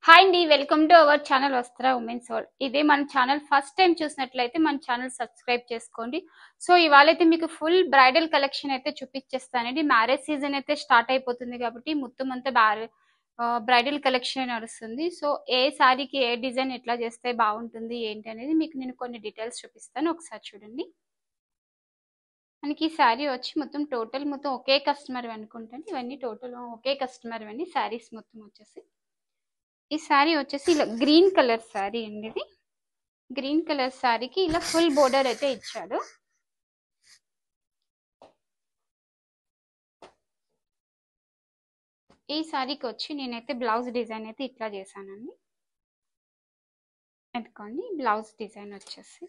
Hi అండి, welcome to our channel వస్త్ర women's world. ఇదే మన ఛానల్ ఫస్ట్ టైం చూసినట్లయితే మన ఛానల్ సబ్స్క్రైబ్ చేసుకోండి. సో ఇవాళైతే మీకు ఫుల్ బ్రైడల్ కలెక్షన్ అయితే చూపించేస్తానండి. మ్యారేజ్ సీజన్ అయితే స్టార్ట్ అయిపోతుంది కాబట్టి మొత్తం అంతా బ్రైడల్ కలెక్షన్ నడుస్తుంది. సో ఏ శారీకి ఏ డిజైన్ ఎట్లా చేస్తే బాగుంటుంది ఏంటి అనేది మీకు నేను కొన్ని డీటెయిల్స్ చూపిస్తాను. ఒకసారి చూడండి. మనకి ఈ శారీ వచ్చి మొత్తం ఒకే కస్టమర్ అనుకుంటాను. ఇవన్నీ టోటల్ ఒకే కస్టమర్ అండి. శారీస్ మొత్తం వచ్చేసి ఈ శారీ వచ్చేసి ఇలా గ్రీన్ కలర్ శారీ అండి. ఇది గ్రీన్ కలర్ శారీకి ఇలా ఫుల్ బోర్డర్ అయితే ఇచ్చాడు. ఈ శారీకి వచ్చి నేనైతే బ్లౌజ్ డిజైన్ అయితే ఇట్లా చేశానండి. ఎందుకండి బ్లౌజ్ డిజైన్ వచ్చేసి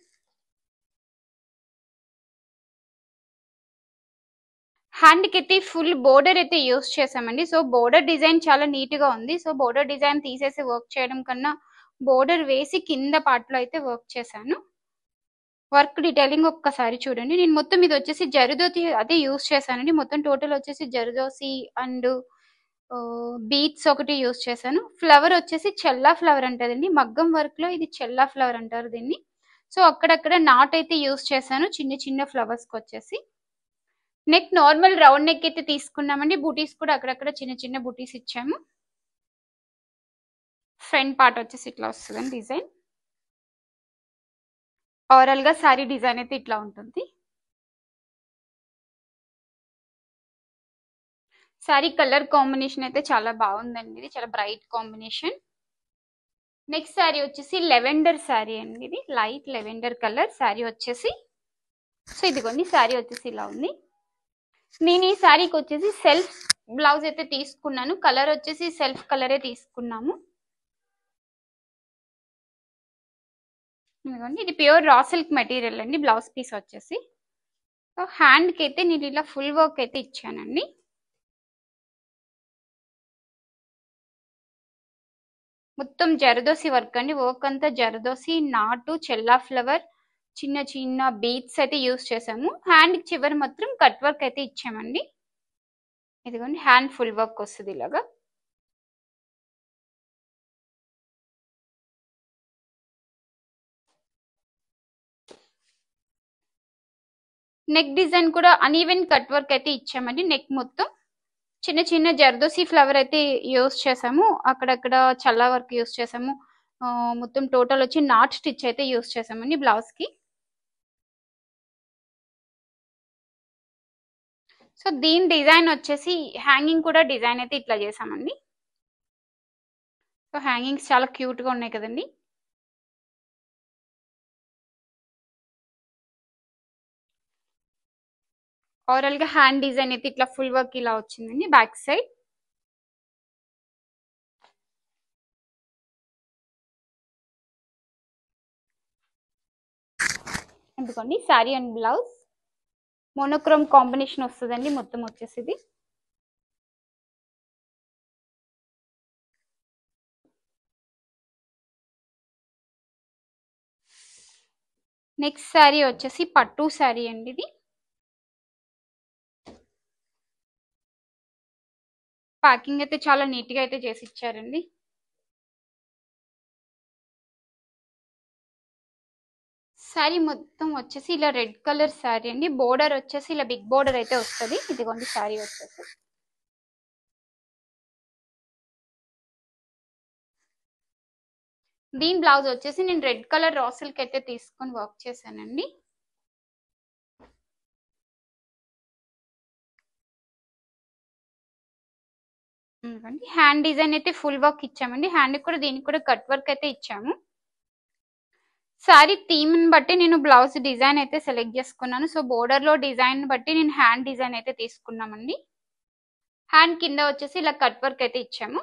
హ్యాండ్కి అయితే ఫుల్ బోర్డర్ అయితే యూస్ చేసామండి. సో బోర్డర్ డిజైన్ చాలా నీట్ గా ఉంది. సో బోర్డర్ డిజైన్ తీసేసి వర్క్ చేయడం కన్నా బోర్డర్ వేసి కింద పార్ట్ లో అయితే వర్క్ చేశాను. వర్క్ డీటెయిలింగ్ ఒక్కసారి చూడండి. నేను మొత్తం ఇది వచ్చేసి జరుదోసి అదే యూస్ చేశానండి. మొత్తం టోటల్ వచ్చేసి జరుదోసి అండ్ బీట్స్ ఒకటి యూస్ చేశాను. ఫ్లవర్ వచ్చేసి చెల్లా ఫ్లవర్ అంటారండి. మగ్గం వర్క్ లో ఇది చెల్లా ఫ్లవర్ అంటారు దీన్ని. సో అక్కడక్కడ నాట్ అయితే యూస్ చేశాను చిన్న చిన్న ఫ్లవర్స్ కి వచ్చేసి. నెక్ నార్మల్ రౌండ్ నెక్ అయితే తీసుకున్నామండి. బూటీస్ కూడా అక్కడక్కడ చిన్న చిన్న బూటీస్ ఇచ్చాము. ఫ్రంట్ పార్ట్ వచ్చేసి ఇట్లా వస్తుందండి డిజైన్. ఓవరాల్ గా సారీ డిజైన్ అయితే ఇట్లా ఉంటుంది. సారీ కలర్ కాంబినేషన్ అయితే చాలా బాగుందండి. ఇది చాలా బ్రైట్ కాంబినేషన్. నెక్స్ట్ శారీ వచ్చేసి లెవెండర్ శారీ అండి. ఇది లైట్ లెవెండర్ కలర్ శారీ వచ్చేసి. సో ఇదిగోండి శారీ వచ్చేసి ఇలా ఉంది. నేను ఈ శారీకి వచ్చేసి సెల్ఫ్ బ్లౌజ్ అయితే తీసుకున్నాను. కలర్ వచ్చేసి సెల్ఫ్ కలరే తీసుకున్నాము. ఇది ప్యూర్ రా సిల్క్ మెటీరియల్ అండి. బ్లౌజ్ పీస్ వచ్చేసి హ్యాండ్ కి అయితే నేను ఇలా ఫుల్ వర్క్ అయితే ఇచ్చానండి. మొత్తం జరదోసి వర్క్ అండి. వర్క్ అంతా జరదోసి నాటు చెల్లా ఫ్లవర్ చిన్న చిన్న బీట్స్ అయితే యూస్ చేసాము. హ్యాండ్ చివరి మాత్రం కట్ వర్క్ అయితే ఇచ్చామండి. ఇదిగోండి హ్యాండ్ ఫుల్ వర్క్ వస్తుంది ఇలాగా. నెక్ డిజైన్ కూడా అన్ఈవెన్ కట్ వర్క్ అయితే ఇచ్చామండి. నెక్ మొత్తం చిన్న చిన్న జర్దోసి ఫ్లవర్ అయితే యూస్ చేసాము. అక్కడక్కడ చల్లా వర్క్ యూస్ చేసాము. మొత్తం టోటల్ వచ్చి నాట్ స్టిచ్ అయితే యూస్ చేసామండి బ్లౌజ్ కి. సో దీని డిజైన్ వచ్చేసి హ్యాంగింగ్ కూడా డిజైన్ అయితే ఇట్లా చేసామండి. సో హ్యాంగింగ్స్ చాలా క్యూట్ గా ఉన్నాయి కదండి. ఓవరాల్ గా హ్యాండ్ డిజైన్ అయితే ఇట్లా ఫుల్ వర్క్ ఇలా వచ్చిందండి బ్యాక్ సైడ్. ఎందుకండి sari and blouse monochrome combination వస్తుందండి. మొత్తం వచ్చేసి ఇది నెక్స్ట్ శారీ వచ్చేసి పట్టు శారీ అండి. ఇది ప్యాకింగ్ అయితే చాలా నీట్ గా అయితే చేసి ఇచ్చారండి. శారీ మొత్తం వచ్చేసి ఇలా రెడ్ కలర్ శారీ అండి. బోర్డర్ వచ్చేసి ఇలా బిగ్ బోర్డర్ అయితే వస్తుంది. ఇదిగోండి శారీ వచ్చేసి. దీని బ్లౌజ్ వచ్చేసి నేను రెడ్ కలర్ రా సిల్క్ అయితే తీసుకొని వర్క్ చేశానండి. హ్యాండ్ డిజైన్ అయితే ఫుల్ వర్క్ ఇచ్చామండి. హ్యాండ్ కూడా దీనికి కూడా కట్ వర్క్ అయితే ఇచ్చాము. శారీ థీమ్ ని బట్టి నేను బ్లౌజ్ డిజైన్ అయితే సెలెక్ట్ చేసుకున్నాను. సో బోర్డర్ లో డిజైన్ బట్టి నేను హ్యాండ్ డిజైన్ అయితే తీసుకున్నామండి. హ్యాండ్ కింద వచ్చేసి ఇలా కట్ వర్క్ అయితే ఇచ్చాము.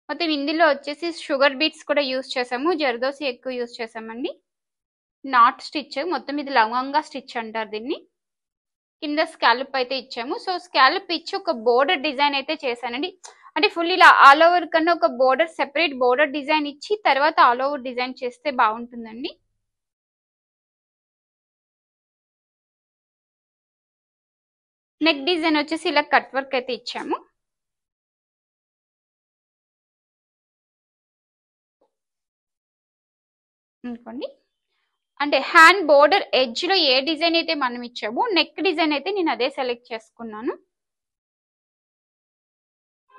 మొత్తం ఇందులో వచ్చేసి షుగర్ బీట్స్ కూడా యూస్ చేసాము. జర్దోసి ఎక్కువ యూస్ చేసామండి. నాట్ స్టిచ్ మొత్తం ఇది లవంగా స్టిచ్ అంటారు దీన్ని. కింద స్కాలప్ అయితే ఇచ్చాము. సో స్కాలప్ ఇచ్చి ఒక బోర్డర్ డిజైన్ అయితే చేశానండి. అంటే ఫుల్ ఇలా ఆల్ ఓవర్ కన్నా ఒక బోర్డర్ సెపరేట్ బోర్డర్ డిజైన్ ఇచ్చి తర్వాత ఆల్ ఓవర్ డిజైన్ చేస్తే బాగుంటుందండి. నెక్ డిజైన్ వచ్చేసి ఇలా కట్ వర్క్ అయితే ఇచ్చాము. అనుకోండి. అంటే హ్యాండ్ బోర్డర్ ఎడ్జ్ లో ఏ డిజైన్ అయితే మనం ఇచ్చామో నెక్ డిజైన్ అయితే నేను అదే సెలెక్ట్ చేసుకున్నాను.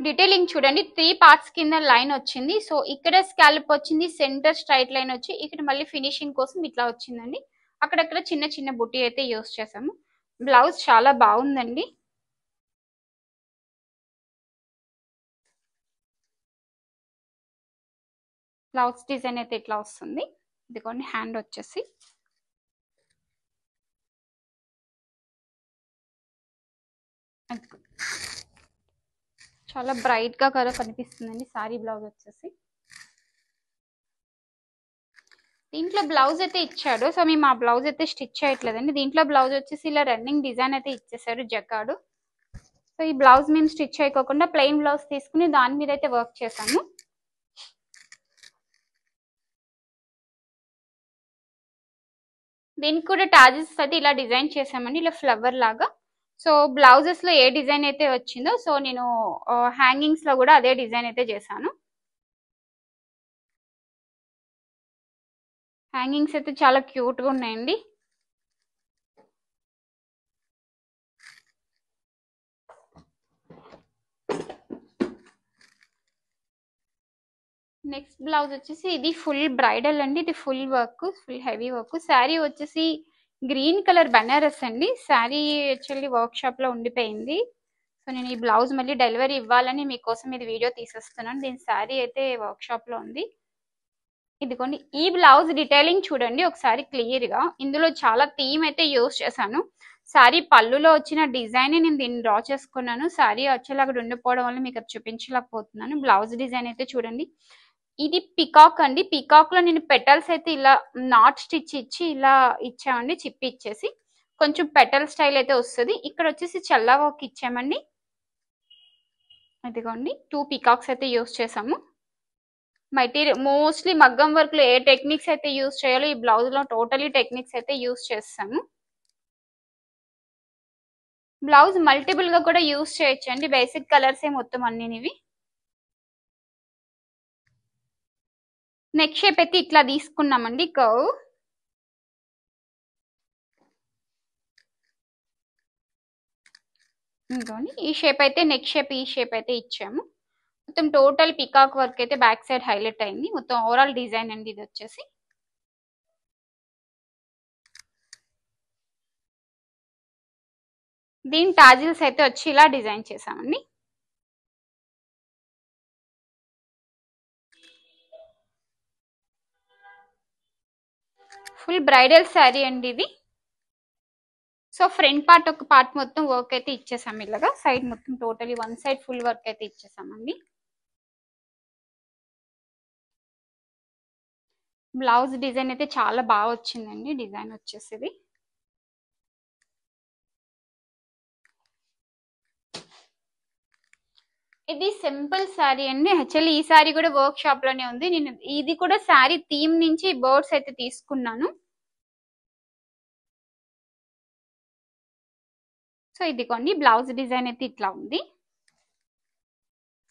డీటెయిలింగ్ చూడండి 3 పార్ట్స్ కింద లైన్ వచ్చింది. సో ఇక్కడ స్కాల్ప్ వచ్చింది, సెంటర్ స్ట్రైట్ లైన్ వచ్చి ఇక్కడ మళ్ళీ ఫినిషింగ్ కోసం ఇట్లా వచ్చిందండి. అక్కడక్కడ చిన్న చిన్న బుట్టి అయితే యూస్ చేసాము. బ్లౌజ్ చాలా బాగుందండి. బ్లౌజ్ డిజైన్ అయితే ఇట్లా వస్తుంది. ఇదిగోండి హ్యాండ్ వచ్చేసి చాలా బ్రైట్ గా కలర్ కనిపిస్తుందండి. సారీ బ్లౌజ్ వచ్చేసి దీంట్లో బ్లౌజ్ అయితే ఇచ్చాడు. సో మేము ఆ బ్లౌజ్ అయితే స్టిచ్ చేయట్లేదండి. దీంట్లో బ్లౌజ్ వచ్చేసి ఇలా రన్నింగ్ డిజైన్ అయితే ఇచ్చేసాడు జకాడు. సో ఈ బ్లౌజ్ మేము స్టిచ్ చేయకోకుండా ప్లెయిన్ బ్లౌజ్ తీసుకుని దాని మీద అయితే వర్క్ చేసాము. దీనికి కూడా టాజెస్ అయితే ఇలా డిజైన్ చేసామండి, ఇలా ఫ్లవర్ లాగా. సో బ్లౌజెస్ లో ఏ డిజైన్ అయితే వచ్చిందో సో నేను హ్యాంగింగ్స్ లో కూడా అదే డిజైన్ అయితే చేశాను. హ్యాంగింగ్స్ అయితే చాలా క్యూట్ గా ఉన్నాయండి. నెక్స్ట్ బ్లౌజ్ వచ్చేసి ఇది ఫుల్ బ్రైడల్ అండి. ఇది full work, full heavy work. Sari వచ్చేసి గ్రీన్ కలర్ బనారస్ అండి. శారీ యాక్చువల్లీ వర్క్ షాప్ లో ఉండిపోయింది. సో నేను ఈ బ్లౌజ్ మళ్ళీ డెలివరీ ఇవ్వాలని మీకోసం ఇది వీడియో తీసేస్తున్నాను. దీని శారీ అయితే వర్క్ షాప్ లో ఉంది. ఇదిగోండి ఈ బ్లౌజ్ డీటెయిలింగ్ చూడండి ఒకసారి క్లియర్ గా. ఇందులో చాలా థీమ్ అయితే యూస్ చేశాను. శారీ పళ్ళులో వచ్చిన డిజైన్ నేను దీన్ని డ్రా చేసుకున్నాను. శారీ వచ్చేలా అక్కడ ఉండిపోవడం వల్ల మీకు అది చూపించలేకపోతున్నాను. బ్లౌజ్ డిజైన్ అయితే చూడండి. ఇది పికాక్ అండి. పికాక్ లో నేను పెటల్స్ అయితే ఇలా నాట్ స్టిచ్ ఇచ్చి ఇలా ఇచ్చామండి, చిప్పి ఇచ్చేసి కొంచెం పెటల్ స్టైల్ అయితే వస్తుంది. ఇక్కడ వచ్చేసి చల్లా వర్క్ ఇచ్చామండి. ఇదిగోండి 2 పికాక్స్ అయితే యూస్ చేసాము. మెటీరియల్ మోస్ట్లీ మగ్గం వర్క్ లో ఏ టెక్నిక్స్ అయితే యూస్ చేయాలో ఈ బ్లౌజ్ లో టోటలీ టెక్నిక్స్ అయితే యూస్ చేస్తాము. బ్లౌజ్ మల్టిపుల్ గా కూడా యూస్ చేయొచ్చండి. బేసిక్ కలర్స్ ఏ మొత్తం అన్నినివి. నెక్ షేప్ అయితే ఇట్లా తీసుకున్నామండి కర్వ్. ఇంకోండి ఈ షేప్ అయితే నెక్ షేప్, ఈ షేప్ అయితే ఇచ్చాము. మొత్తం టోటల్ పికాక్ వర్క్ అయితే బ్యాక్ సైడ్ హైలైట్ అయింది. మొత్తం ఓవరాల్ డిజైన్ అండి ఇది వచ్చేసి. దీని టాజిల్స్ అయితే వచ్చి ఇలా డిజైన్ చేసామండి. ఫుల్ బ్రైడల్ శారీ అండి ఇది. సో ఫ్రంట్ పార్ట్ ఒక పార్ట్ మొత్తం వర్క్ అయితే ఇచ్చేసాం ఇలాగా. సైడ్ మొత్తం totally one side full work అయితే ఇచ్చేసామండి. బ్లౌజ్ డిజైన్ అయితే చాలా బాగా వచ్చిందండి. డిజైన్ వచ్చేసి ఇది సింపుల్ శారీ అండి. యాక్చువల్లీ ఈ శారీ కూడా వర్క్ షాప్ లోనే ఉంది. నేను ఇది కూడా శారీ థీమ్ నుంచి బర్డ్స్ అయితే తీసుకున్నాను. సో ఇదిగోండి బ్లౌజ్ డిజైన్ అయితే ఇట్లా ఉంది.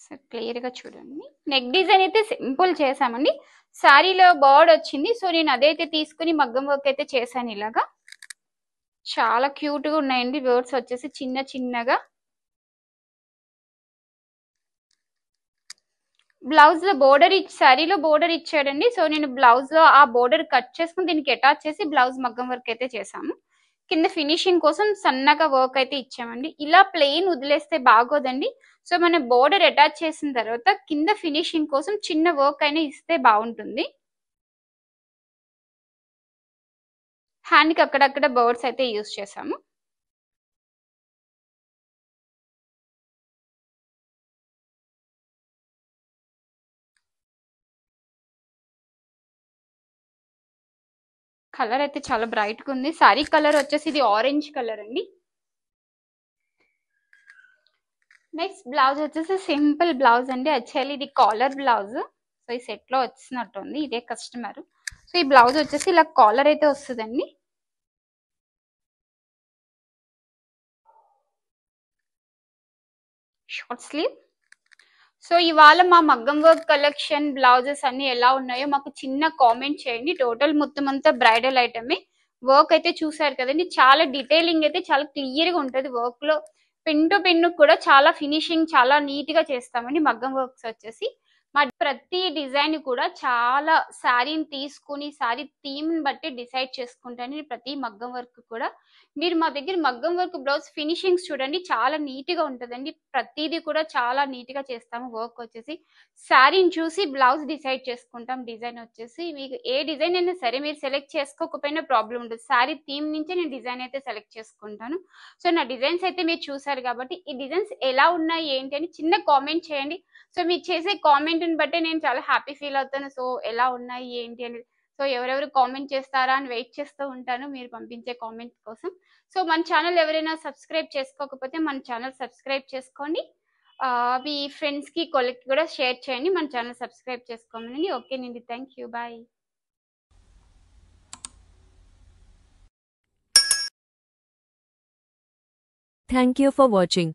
సో క్లియర్ గా చూడండి. నెక్ డిజైన్ అయితే సింపుల్ చేసామండి. శారీలో బర్డ్ వచ్చింది. సో నేను అదైతే తీసుకుని మగ్గం వర్క్ అయితే చేశాను ఇలాగా. చాలా క్యూట్ గా ఉన్నాయండి. బర్డ్స్ వచ్చేసి చిన్న చిన్నగా. బ్లౌజ్ లో బోర్డర్ శారీలో బోర్డర్ ఇచ్చాడండి. సో నేను బ్లౌజ్ లో ఆ బోర్డర్ కట్ చేసుకుని దీనికి అటాచ్ చేసి బ్లౌజ్ మగ్గం వర్క్ అయితే చేసాము. కింద ఫినిషింగ్ కోసం సన్నగా వర్క్ అయితే ఇచ్చామండి. ఇలా ప్లెయిన్ వదిలేస్తే బాగోదండి. సో మన బోర్డర్ అటాచ్ చేసిన తర్వాత కింద ఫినిషింగ్ కోసం చిన్న వర్క్ అయినా ఇస్తే బాగుంటుంది. హ్యాండ్ కి అక్కడక్కడ బర్డ్స్ అయితే యూజ్ చేసాము. కలర్ అయితే చాలా బ్రైట్ గా ఉంది. సారీ కలర్ వచ్చేసి ఇది ఆరెంజ్ కలర్ అండి. నెక్స్ట్ బ్లౌజ్ వచ్చేసి సింపుల్ బ్లౌజ్ అండి. యాక్చువల్లీ ఇది కాలర్ బ్లౌజ్. సో ఈ సెట్ లో వచ్చినట్టుంది. ఇదే కస్టమర్. సో ఈ బ్లౌజ్ వచ్చేసి ఇలా కాలర్ అయితే వస్తుందండి. షార్ట్ స్లీవ్ సో ఇవాళ మా మగ్గం వర్క్ కలెక్షన్ బ్లౌజెస్ అన్ని ఎలా ఉన్నాయో మాకు చిన్న కామెంట్ చేయండి. టోటల్ మొత్తం అంతా బ్రైడల్ ఐటమే. వర్క్ అయితే చూసారు కదండి, చాలా డీటెయిలింగ్ అయితే చాలా క్లియర్ గా ఉంటది. వర్క్ లో పిన్ టు పిన్ కూడా చాలా ఫినిషింగ్ చాలా నీట్ గా చేస్తామండి. మగ్గం వర్క్స్ వచ్చేసి మా ప్రతి డిజైన్ కూడా చాలా శారీని తీసుకుని శారీ థీమ్ బట్టి డిసైడ్ చేసుకుంటాను. ప్రతి మగ్గం వర్క్ కూడా మీరు మా దగ్గర మగ్గం వర్క్ బ్లౌజ్ ఫినిషింగ్స్ చూడండి, చాలా నీట్ గా ఉంటదండి. ప్రతిదీ కూడా చాలా నీట్ గా చేస్తాము. వర్క్ వచ్చేసి శారీని చూసి బ్లౌజ్ డిసైడ్ చేసుకుంటాం. డిజైన్ వచ్చేసి మీకు ఏ డిజైన్ అయినా సరే మీరు సెలెక్ట్ చేసుకోకపోయినా ప్రాబ్లం ఉండదు. శారీ థీమ్ నుంచే నేను డిజైన్ అయితే సెలెక్ట్ చేసుకుంటాను. సో నా డిజైన్స్ అయితే మీరు చూసారు కాబట్టి ఈ డిజైన్స్ ఎలా ఉన్నాయి ఏంటి అని చిన్న కామెంట్ చేయండి. సో మీరు చేసే కామెంట్ని బట్టే నేను చాలా హ్యాపీ ఫీల్ అవుతాను. సో ఎలా ఉన్నాయి ఏంటి అనేది, సో ఎవరెవరు కామెంట్ చేస్తారా అని వెయిట్ చేస్తూ ఉంటాను మీరు పంపించే కామెంట్ కోసం. సో మన ఛానల్ ఎవరైనా సబ్స్క్రైబ్ చేసుకోకపోతే మన ఛానల్ సబ్స్క్రైబ్ చేసుకోండి. మీ ఫ్రెండ్స్కి కొలిక్కి కూడా షేర్ చేయండి, మన ఛానల్ సబ్స్క్రైబ్ చేసుకోమని. ఓకేనండి, thank you, bye. Thank you for watching.